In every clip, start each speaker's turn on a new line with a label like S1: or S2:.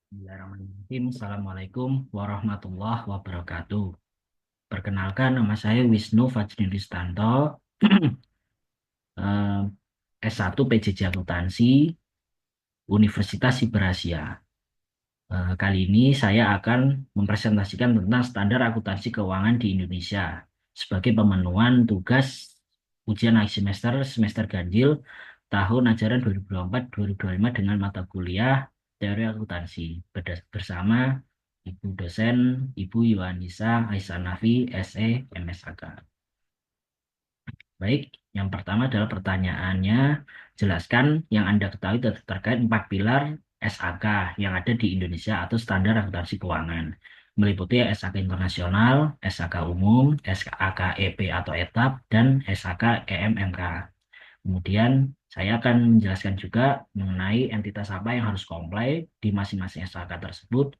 S1: Bismillahirrahmanirrahim. Assalamualaikum warahmatullahi wabarakatuh. Perkenalkan, nama saya Wisnu Fajri Ristanto, eh, S1 PJJ Akuntansi, Universitas Siberasia. Kali ini saya akan mempresentasikan tentang standar akuntansi keuangan di Indonesia sebagai pemenuhan tugas ujian akhir semester ganjil tahun ajaran 2024-2025 dengan mata kuliah teori akuntansi bersama Ibu dosen Ibu Yohanisa Aisanafi SE MSAK. Baik, yang pertama adalah pertanyaannya, jelaskan yang Anda ketahui terkait 4 pilar SAK yang ada di Indonesia atau standar akuntansi keuangan. Meliputi SAK internasional, SAK umum, SAK EP atau etap, dan SAK EMMK. Kemudian saya akan menjelaskan juga mengenai entitas apa yang harus comply di masing-masing SAK tersebut,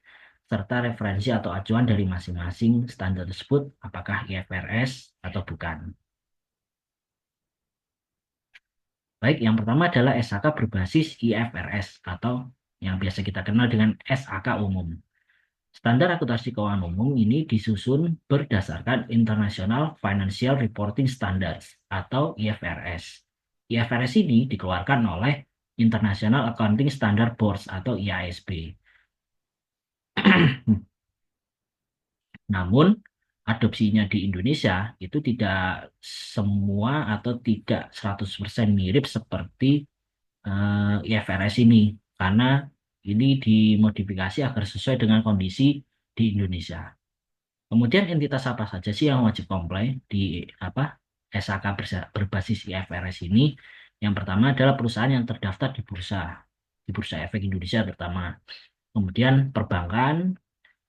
S1: serta referensi atau acuan dari masing-masing standar tersebut, apakah IFRS atau bukan. Baik, yang pertama adalah SAK berbasis IFRS atau yang biasa kita kenal dengan SAK umum. Standar akuntansi keuangan umum ini disusun berdasarkan International Financial Reporting Standards atau IFRS. IFRS ini dikeluarkan oleh International Accounting Standard Board atau IASB. Namun, adopsinya di Indonesia itu tidak semua atau tidak 100% mirip seperti IFRS ini karena ini dimodifikasi agar sesuai dengan kondisi di Indonesia. Kemudian entitas apa saja sih yang wajib comply di apa SAK berbasis IFRS ini? Yang pertama adalah perusahaan yang terdaftar di Bursa Efek Indonesia terutama. Kemudian perbankan,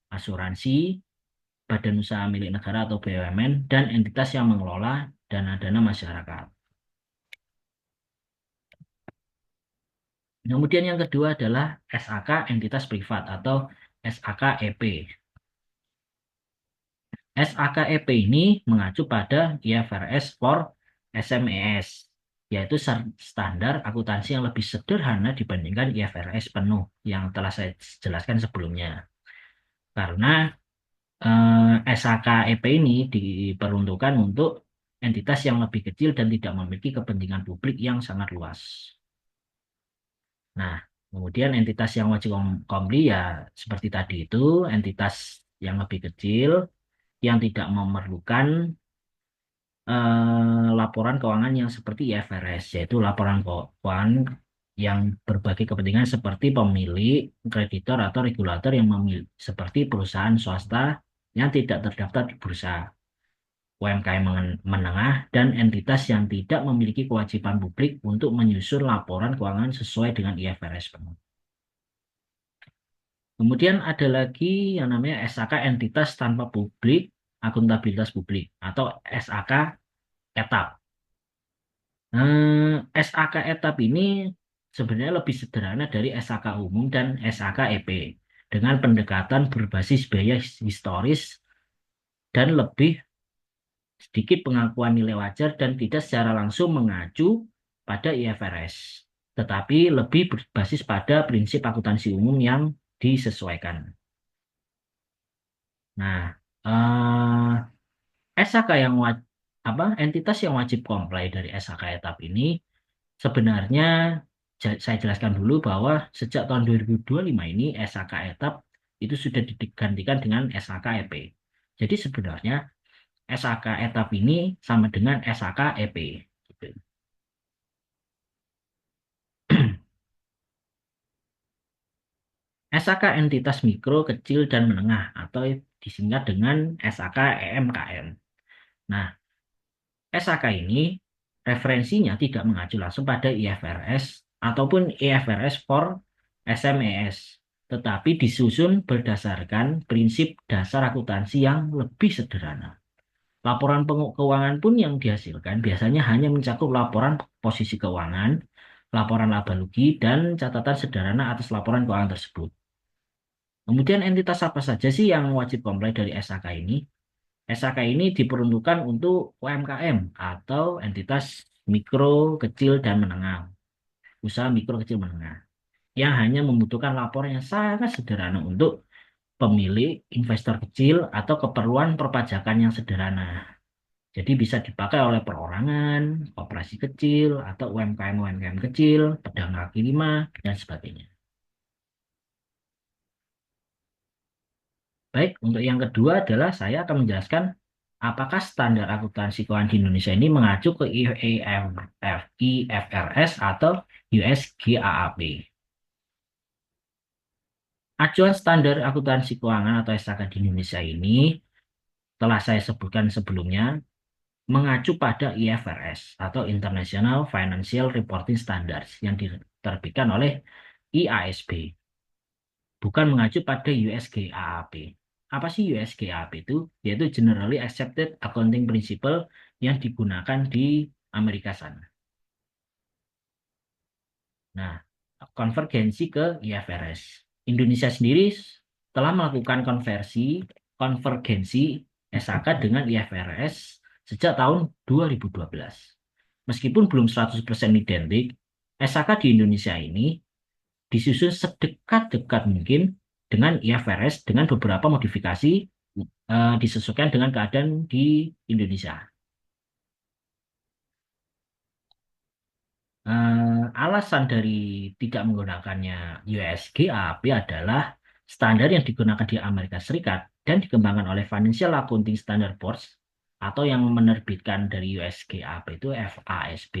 S1: asuransi, badan usaha milik negara atau BUMN, dan entitas yang mengelola dana-dana masyarakat. Kemudian yang kedua adalah SAK entitas privat atau SAK EP. SAK EP ini mengacu pada IFRS for SMES, yaitu standar akuntansi yang lebih sederhana dibandingkan IFRS penuh yang telah saya jelaskan sebelumnya. Karena SAK EP ini diperuntukkan untuk entitas yang lebih kecil dan tidak memiliki kepentingan publik yang sangat luas. Nah, kemudian entitas yang wajib kompli ya seperti tadi itu, entitas yang lebih kecil yang tidak memerlukan laporan keuangan yang seperti IFRS, yaitu laporan keuangan yang berbagai kepentingan seperti pemilik, kreditor, atau regulator yang memiliki seperti perusahaan swasta yang tidak terdaftar di bursa, UMKM menengah, dan entitas yang tidak memiliki kewajiban publik untuk menyusun laporan keuangan sesuai dengan IFRS penuh. Kemudian ada lagi yang namanya SAK entitas tanpa publik, akuntabilitas publik, atau SAK etap. SAK etap ini sebenarnya lebih sederhana dari SAK umum dan SAK EP dengan pendekatan berbasis biaya historis dan lebih sedikit pengakuan nilai wajar dan tidak secara langsung mengacu pada IFRS, tetapi lebih berbasis pada prinsip akuntansi umum yang disesuaikan. Nah, SAK yang entitas yang wajib comply dari SAK etap ini sebenarnya saya jelaskan dulu bahwa sejak tahun 2025 ini SAK etap itu sudah digantikan dengan SAK EP. Jadi sebenarnya SAK etap ini sama dengan SAK EP. Gitu. SAK entitas mikro, kecil, dan menengah atau disingkat dengan SAK EMKM. Nah, SAK ini referensinya tidak mengacu langsung pada IFRS ataupun IFRS for SMES, tetapi disusun berdasarkan prinsip dasar akuntansi yang lebih sederhana. Laporan keuangan pun yang dihasilkan biasanya hanya mencakup laporan posisi keuangan, laporan laba rugi, dan catatan sederhana atas laporan keuangan tersebut. Kemudian entitas apa saja sih yang wajib comply dari SAK ini? SAK ini diperuntukkan untuk UMKM atau entitas mikro, kecil, dan menengah. Usaha mikro, kecil, menengah. yang hanya membutuhkan laporan yang sangat sederhana untuk pemilik, investor kecil, atau keperluan perpajakan yang sederhana. Jadi bisa dipakai oleh perorangan, koperasi kecil, atau UMKM-UMKM kecil, pedagang kaki lima, dan sebagainya. Baik, untuk yang kedua adalah saya akan menjelaskan apakah standar akuntansi keuangan di Indonesia ini mengacu ke IFRS atau US GAAP. Acuan standar akuntansi keuangan atau SAK di Indonesia ini telah saya sebutkan sebelumnya mengacu pada IFRS atau International Financial Reporting Standards yang diterbitkan oleh IASB, bukan mengacu pada USGAAP. Apa sih USGAAP itu? Yaitu Generally Accepted Accounting Principle yang digunakan di Amerika sana. Nah, konvergensi ke IFRS. Indonesia sendiri telah melakukan konvergensi SAK dengan IFRS sejak tahun 2012. Meskipun belum 100% identik, SAK di Indonesia ini disusun sedekat-dekat mungkin dengan IFRS dengan beberapa modifikasi disesuaikan dengan keadaan di Indonesia. Alasan dari tidak menggunakannya USGAP adalah standar yang digunakan di Amerika Serikat dan dikembangkan oleh Financial Accounting Standard Board atau yang menerbitkan dari USGAP itu FASB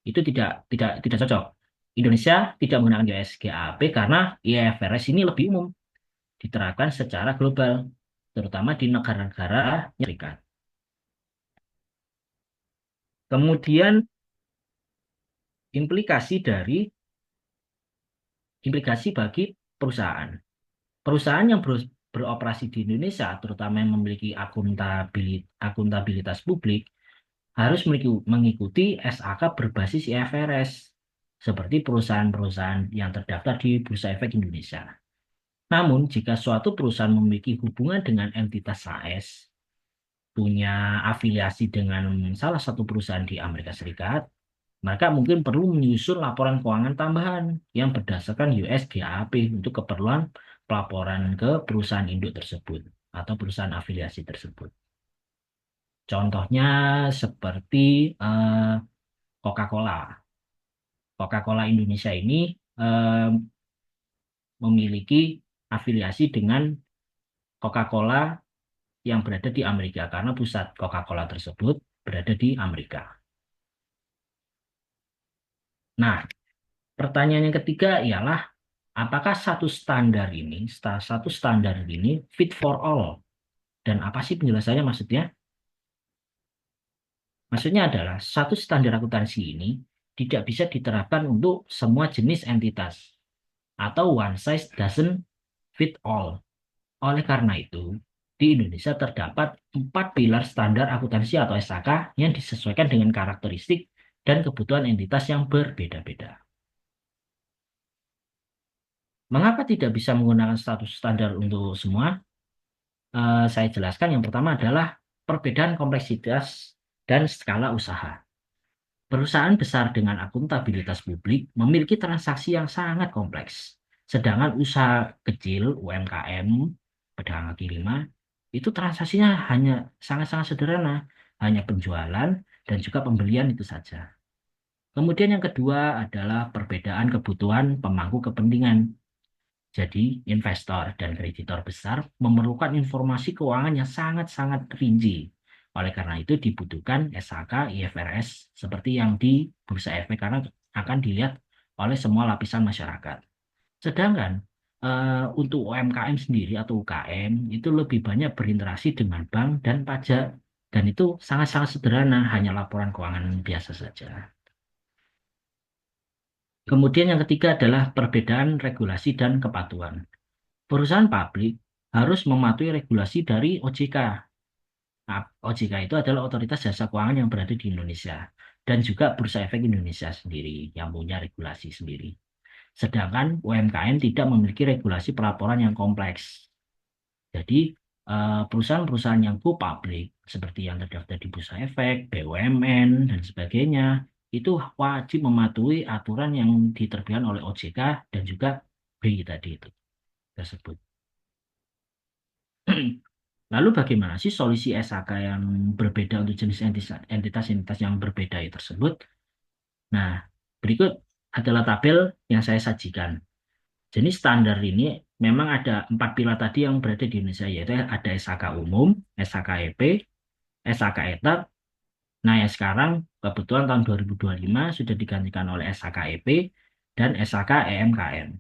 S1: itu tidak cocok. Indonesia tidak menggunakan USGAP karena IFRS ini lebih umum diterapkan secara global, terutama di negara-negara serikat. Kemudian implikasi bagi perusahaan. Perusahaan yang beroperasi di Indonesia, terutama yang memiliki akuntabilitas publik, harus mengikuti SAK berbasis IFRS, seperti perusahaan-perusahaan yang terdaftar di Bursa Efek Indonesia. Namun, jika suatu perusahaan memiliki hubungan dengan entitas AS, punya afiliasi dengan salah satu perusahaan di Amerika Serikat, maka mungkin perlu menyusun laporan keuangan tambahan yang berdasarkan US GAAP untuk keperluan pelaporan ke perusahaan induk tersebut atau perusahaan afiliasi tersebut. Contohnya seperti Coca-Cola. Coca-Cola Indonesia ini eh, memiliki afiliasi dengan Coca-Cola yang berada di Amerika karena pusat Coca-Cola tersebut berada di Amerika. Nah, pertanyaan yang ketiga ialah apakah satu standar ini fit for all? Dan apa sih penjelasannya maksudnya? Maksudnya adalah satu standar akuntansi ini tidak bisa diterapkan untuk semua jenis entitas atau one size doesn't fit all. Oleh karena itu, di Indonesia terdapat 4 pilar standar akuntansi atau SAK yang disesuaikan dengan karakteristik dan kebutuhan entitas yang berbeda-beda. Mengapa tidak bisa menggunakan status standar untuk semua? Saya jelaskan yang pertama adalah perbedaan kompleksitas dan skala usaha. Perusahaan besar dengan akuntabilitas publik memiliki transaksi yang sangat kompleks. Sedangkan usaha kecil, UMKM, pedagang kaki lima, itu transaksinya hanya sangat-sangat sederhana, hanya penjualan dan juga pembelian itu saja. Kemudian yang kedua adalah perbedaan kebutuhan pemangku kepentingan. Jadi, investor dan kreditor besar memerlukan informasi keuangan yang sangat-sangat rinci. Oleh karena itu, dibutuhkan SHK IFRS seperti yang di Bursa Efek karena akan dilihat oleh semua lapisan masyarakat. Sedangkan untuk UMKM sendiri atau UKM itu lebih banyak berinteraksi dengan bank dan pajak. Dan itu sangat-sangat sederhana, hanya laporan keuangan biasa saja. Kemudian yang ketiga adalah perbedaan regulasi dan kepatuhan. Perusahaan publik harus mematuhi regulasi dari OJK. Nah, OJK itu adalah Otoritas Jasa Keuangan yang berada di Indonesia dan juga Bursa Efek Indonesia sendiri yang punya regulasi sendiri. Sedangkan UMKM tidak memiliki regulasi pelaporan yang kompleks. Jadi perusahaan-perusahaan yang go public seperti yang terdaftar di Bursa Efek, BUMN dan sebagainya itu wajib mematuhi aturan yang diterbitkan oleh OJK dan juga BI tadi itu tersebut. Lalu bagaimana sih solusi SHK yang berbeda untuk jenis entitas-entitas yang berbeda itu tersebut? Nah, berikut adalah tabel yang saya sajikan. Jenis standar ini memang ada 4 pilar tadi yang berada di Indonesia, yaitu ada SHK umum, SHK EP, SHK ETAP. Nah, yang sekarang kebetulan tahun 2025 sudah digantikan oleh SHK EP dan SHK EMKM.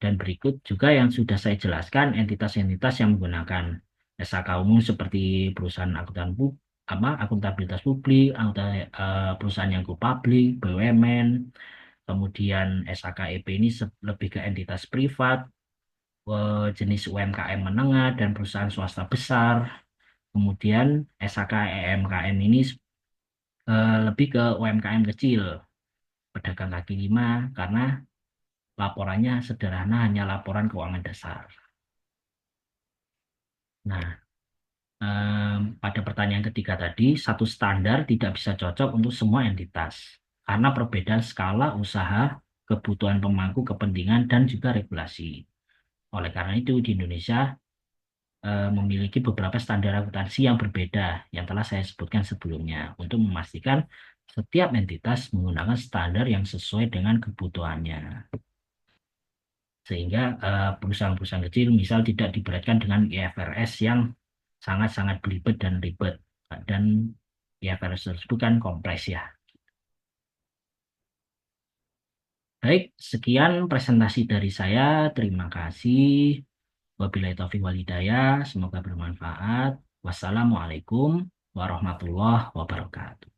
S1: Dan berikut juga yang sudah saya jelaskan entitas-entitas yang menggunakan SHK umum seperti perusahaan akuntabilitas publik, perusahaan yang go publik, BUMN, kemudian SHK EP ini lebih ke entitas privat, jenis UMKM menengah dan perusahaan swasta besar. Kemudian SHK EMKM ini lebih ke UMKM kecil, pedagang kaki lima, karena laporannya sederhana, hanya laporan keuangan dasar. Nah, pada pertanyaan ketiga tadi, satu standar tidak bisa cocok untuk semua entitas karena perbedaan skala usaha, kebutuhan pemangku kepentingan, dan juga regulasi. Oleh karena itu, di Indonesia memiliki beberapa standar akuntansi yang berbeda yang telah saya sebutkan sebelumnya untuk memastikan setiap entitas menggunakan standar yang sesuai dengan kebutuhannya. Sehingga perusahaan-perusahaan kecil misal tidak diberatkan dengan IFRS yang sangat-sangat belibet dan ribet. Dan IFRS tersebut kan kompleks ya. Baik, sekian presentasi dari saya. Terima kasih. Wabillahi taufiq wal hidayah. Semoga bermanfaat. Wassalamualaikum warahmatullahi wabarakatuh.